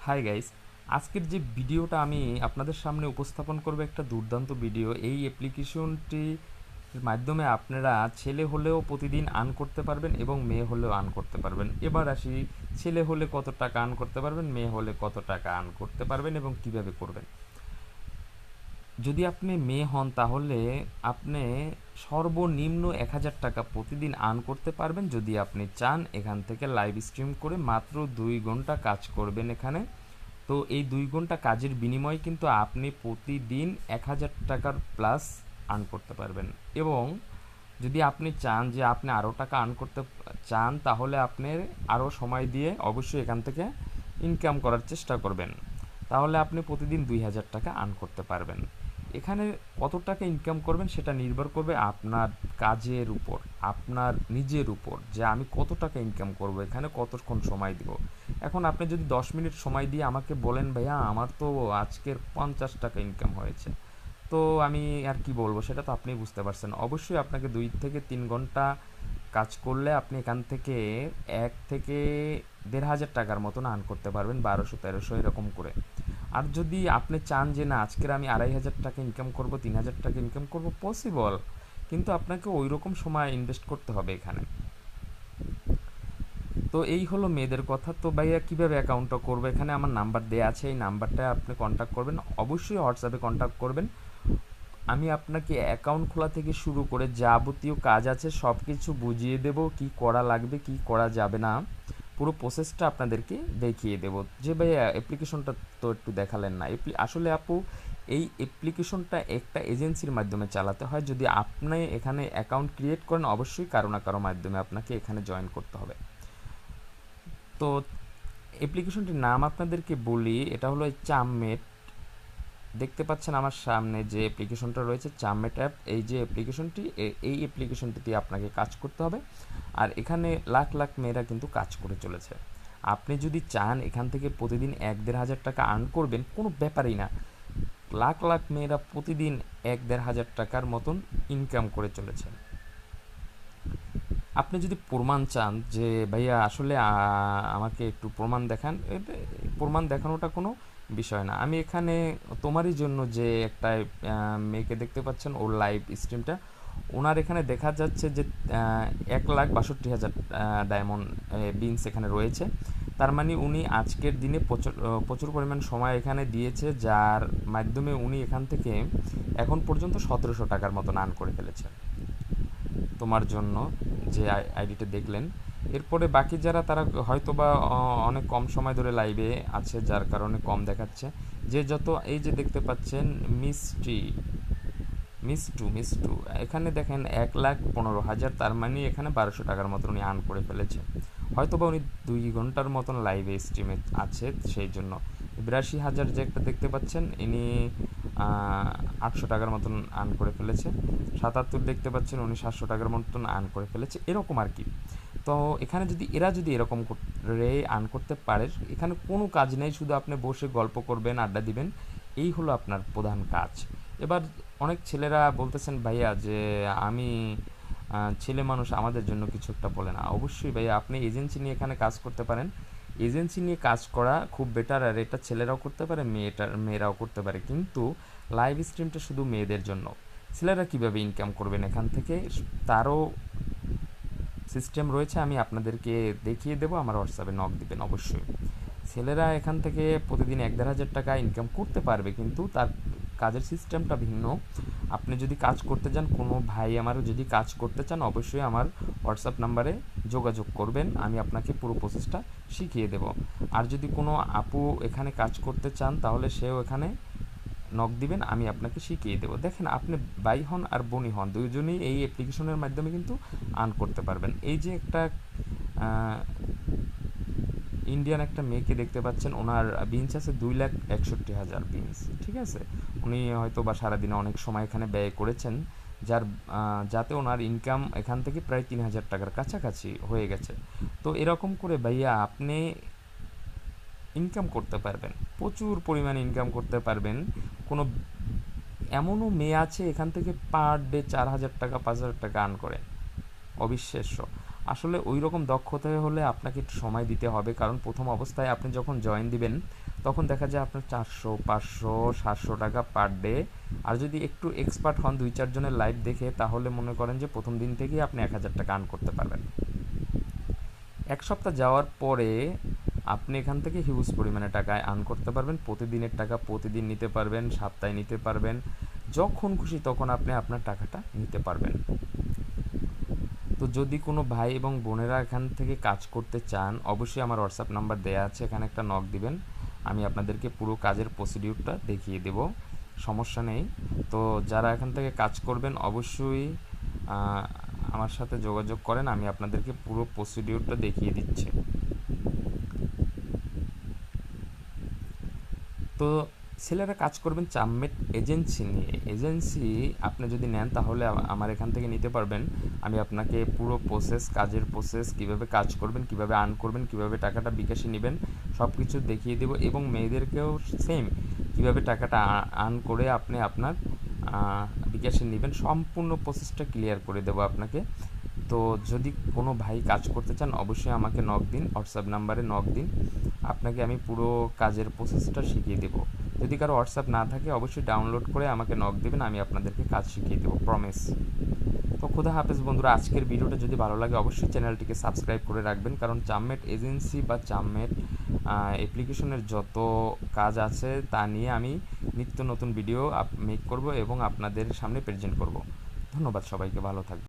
Hi guys, আজকের যে ভিডিওটা আমি আপনাদের সামনে উপস্থাপন করব একটা দুর্দান্ত ভিডিও। এই অ্যাপ্লিকেশনটির মাধ্যমে আপনারা ছেলে হলেও প্রতিদিন আর্ন করতে পারবেন এবং মেয়ে হলেও আর্ন করতে পারবেন। এবার আসি, ছেলে হলে কত টাকা আর্ন করতে পারবেন, মেয়ে হলে কত টাকা আর্ন করতে পারবেন এবং কিভাবে করবেন। যদি আপনি মেয়ে হন তাহলে আপনি সর্বনিম্ন 1,000 টাকা প্রতিদিন আর্ন করতে পারবেন যদি আপনি চান। এখান থেকে লাইভ স্ট্রিম করে মাত্র 2 ঘন্টা কাজ করবেন এখানে। তো এই 2 ঘন্টা কাজের বিনিময়ে কিন্তু আপনি প্রতিদিন 1,000 টাকার প্লাস আর্ন করতে পারবেন। এবং যদি আপনি চান যে আপনি আরও টাকা আর্ন করতে চান তাহলে আপনি আরও সময় দিয়ে অবশ্যই এখান থেকে ইনকাম করার চেষ্টা করবেন। তাহলে আপনি প্রতিদিন 2,000 টাকা আর্ন করতে পারবেন। এখানে কত টাকা ইনকাম করবেন সেটা নির্ভর করবে আপনার কাজের উপর, আপনার নিজের উপর, যে আমি কত টাকা ইনকাম করব, এখানে কতক্ষণ সময় দিব। এখন আপনি যদি 10 মিনিট সময় দিয়ে আমাকে বলেন ভাইয়া আমার তো আজকের 50 টাকা ইনকাম হয়েছে, তো আমি আর কি বলবো, সেটা তো আপনি বুঝতে পারছেন। অবশ্যই আপনাকে 2 থেকে 3 ঘন্টা কাজ করলে আপনি এখান থেকে 1 থেকে 1,500 টাকার মতন আর্ন করতে পারবেন, 1200-1300 এরকম করে। আর যদি আপনি চান যে না আজকের আমি 2,500 টাকা ইনকাম করব, 3,000 টাকা ইনকাম করব, পসিবল, কিন্তু আপনাকে ওই রকম সময় ইনভেস্ট করতে হবে এখানে। তো এই হলো মেয়েদের কথা। তো ভাইয়া কীভাবে অ্যাকাউন্টটা করবো, এখানে আমার নাম্বার দেওয়া আছে, এই নাম্বারটায় আপনি কন্ট্যাক্ট করবেন, অবশ্যই হোয়াটসঅ্যাপে কন্ট্যাক্ট করবেন। আমি আপনাকে অ্যাকাউন্ট খোলা থেকে শুরু করে যাবতীয় কাজ আছে সব কিছু বুঝিয়ে দেব, কি করা লাগবে কি করা যাবে না, পুরো প্রসেসটা আপনাদেরকে দেখিয়ে দেব। যে ভাই অ্যাপ্লিকেশনটা তো একটু দেখালেন না, আসলে আপু এই অ্যাপ্লিকেশনটা একটা এজেন্সির মাধ্যমে চালাতে হয়। যদি আপনি এখানে অ্যাকাউন্ট ক্রিয়েট করেন অবশ্যই কারো না কারো মাধ্যমে আপনাকে এখানে জয়েন করতে হবে। তো অ্যাপ্লিকেশনটির নাম আপনাদেরকে বলি, এটা হলো চামমেট। দেখতে পাচ্ছেন আমার সামনে যে অ্যাপ্লিকেশনটা রয়েছে চামমেট অ্যাপ, এই যে অ্যাপ্লিকেশনটি, এই অ্যাপ্লিকেশনটিতে আপনাকে কাজ করতে হবে। আর এখানে লাখ লাখ মেয়েরা কিন্তু কাজ করে চলেছে। আপনি যদি চান এখান থেকে প্রতিদিন 1-1,500 টাকা আর্ন করবেন, কোনো ব্যাপারই না। লাখ লাখ মেয়েরা প্রতিদিন 1-1,500 টাকার মতন ইনকাম করে চলেছে। আপনি যদি প্রমাণ চান যে ভাইয়া আসলে আমাকে একটু প্রমাণ দেখান, প্রমাণ দেখানোটা কোনো বিষয় না। আমি এখানে তোমারই জন্য যে একটা মেয়েকে দেখতে পাচ্ছেন ওর লাইভ স্ট্রিমটা, ওনার এখানে দেখা যাচ্ছে যে 1,62,000 ডায়মন্ড বিনস এখানে রয়েছে। তার মানে উনি আজকের দিনে প্রচুর প্রচুর পরিমাণ সময় এখানে দিয়েছে, যার মাধ্যমে উনি এখান থেকে এখন পর্যন্ত 1,700 টাকার মতন আর্ন করে ফেলেছে তোমার জন্য, যে আইডিটা দেখলেন। এরপরে বাকি যারা তারা হয়তো বা অনেক কম সময় ধরে লাইভে আছে যার কারণে কম দেখাচ্ছে। যে যত এই যে দেখতে পাচ্ছেন মিষ্টু এখানে দেখেন 1,15,000, তার মানে এখানে 1,200 টাকার মতন উনি আর্ন করে ফেলেছে। হয়তো বা উনি 2 ঘন্টার মতন লাইভে স্ট্রিমে আছে সেই জন্য। 82,000 যে একটা দেখতে পাচ্ছেন ইনি 800 টাকার মতন আর্ন করে ফেলেছে। 77 দেখতে পাচ্ছেন উনি 700 টাকার মতন আর্ন করে ফেলেছে, এরকম আর কি। তো এখানে যদি এরা যদি এরকম করে আর্ন করতে পারে, এখানে কোনো কাজ নেই, শুধু আপনি বসে গল্প করবেন, আড্ডা দিবেন, এই হলো আপনার প্রধান কাজ। এবার অনেক ছেলেরা বলতেছেন ভাইয়া যে আমি ছেলে মানুষ, আমাদের জন্য কিছু একটা বলে না। অবশ্যই ভাইয়া আপনি এজেন্সি নিয়ে এখানে কাজ করতে পারেন, এজেন্সি নিয়ে কাজ করা খুব বেটার। আর এটা ছেলেরাও করতে পারে, মেয়েরাও করতে পারে, কিন্তু লাইভ স্ট্রিমটা শুধু মেয়েদের জন্য। ছেলেরা কীভাবে ইনকাম করবেন এখান থেকে তারও সিস্টেম রয়েছে, আমি আপনাদেরকে দেখিয়ে দেবো। আমার হোয়াটসঅ্যাপে নক দিবেন অবশ্যই। ছেলেরা এখান থেকে প্রতিদিন 1-1,500 টাকা ইনকাম করতে পারবে, কিন্তু তার কাজের সিস্টেমটা ভিন্ন। আপনি যদি কাজ করতে চান, কোনো ভাই আমারও যদি কাজ করতে চান, অবশ্যই আমার হোয়াটসঅ্যাপ নাম্বারে যোগাযোগ করবেন, আমি আপনাকে পুরো প্রসেসটা শিখিয়ে দেব। আর যদি কোনো আপু এখানে কাজ করতে চান তাহলে সেও এখানে নক দিবেন, আমি আপনাকে শিখিয়ে দেবো। দেখেন আপনি ভাই হন আর বোনই হন, দুইজনেই এই অ্যাপ্লিকেশনের মাধ্যমে কিন্তু আর্ন করতে পারবেন। এই যে একটা ইন্ডিয়ান একটা মেয়েকে দেখতে পাচ্ছেন, ওনার বিনস আছে 2,61,000 বিনস, ঠিক আছে। উনি হয়তো বা সারাদিনে অনেক সময় এখানে ব্যয় করেছেন, যাতে ওনার ইনকাম এখান থেকে প্রায় 3,000 টাকার কাছাকাছি হয়ে গেছে। তো এরকম করে ভাইয়া আপনি ইনকাম করতে পারবেন, প্রচুর পরিমাণে ইনকাম করতে পারবেন। কোনো এমনও মেয়ে আছে এখান থেকে পার ডে 4,000 টাকা 5,000 টাকা আর্ন করে, অবিশ্বাস্য। আসলে ওই রকম দক্ষতা হলে আপনাকে একটু সময় দিতে হবে, কারণ প্রথম অবস্থায় আপনি যখন জয়েন দিবেন তখন দেখা যায় আপনার 400, 500, 700 টাকা পার ডে। আর যদি একটু এক্সপার্ট হন 2-4 জনের লাইভ দেখে, তাহলে মনে করেন যে প্রথম দিন থেকেই আপনি 1000 টাকা আর্ন করতে পারবেন। এক সপ্তাহ যাওয়ার পরে আপনি এখান থেকে হিউজ পরিমাণে টাকা আর্ন করতে পারবেন। প্রতিদিনের টাকা প্রতিদিন নিতে পারবেন, সপ্তাহে নিতে পারবেন, যখন খুশি তখন আপনি আপনার টাকাটা নিতে পারবেন। তো যদি কোনো ভাই এবং বোনেরা এখান থেকে কাজ করতে চান, অবশ্যই আমার হোয়াটসঅ্যাপ নাম্বার দেওয়া আছে, এখানে একটা নক দিবেন, আমি আপনাদেরকে পুরো কাজের প্রসিডিউরটা দেখিয়ে দেব, সমস্যা নেই। তো যারা এখান থেকে কাজ করবেন অবশ্যই আমার সাথে যোগাযোগ করেন, আমি আপনাদেরকে পুরো প্রসিডিউরটা দেখিয়ে দিচ্ছি। তো ছেলেরা কাজ করবেন চামমেট এজেন্সি নিয়ে। এজেন্সি আপনি যদি নেন তাহলে আমার এখান থেকে নিতে পারবেন। আমি আপনাকে পুরো প্রসেস, কাজের প্রসেস, কিভাবে কাজ করবেন, কিভাবে আর্ন করবেন, কিভাবে টাকাটা বিকাশে নেবেন, সব কিছু দেখিয়ে দেবো। এবং মেয়েদেরকেও সেম, কিভাবে টাকাটা আর্ন করে আপনি আপনার বিকাশে নেবেন, সম্পূর্ণ প্রসেসটা ক্লিয়ার করে দেবো আপনাকে। তো যদি কোনো ভাই কাজ করতে চান অবশ্যই আমাকে নক দিন, হোয়াটসঅ্যাপ নাম্বারে নক দিন, আপনাকে আমি পুরো কাজের প্রসেসটা শিখিয়ে দেবো। যদি কারো হোয়াটসঅ্যাপ না থাকে অবশ্যই ডাউনলোড করে আমাকে নক দেবেন, আমি আপনাদেরকে কাজ শিখিয়ে দেবো, প্রমিস। তো খোদা হাফেজ বন্ধুরা, আজকের ভিডিওটা যদি ভালো লাগে অবশ্যই চ্যানেলটিকে সাবস্ক্রাইব করে রাখবেন, কারণ চামমেট এজেন্সি বা চামমেট অ্যাপ্লিকেশনের যত কাজ আছে তা নিয়ে আমি নিত্য নতুন ভিডিও মেক করব এবং আপনাদের সামনে প্রেজেন্ট করব। ধন্যবাদ সবাইকে, ভালো থাকবেন।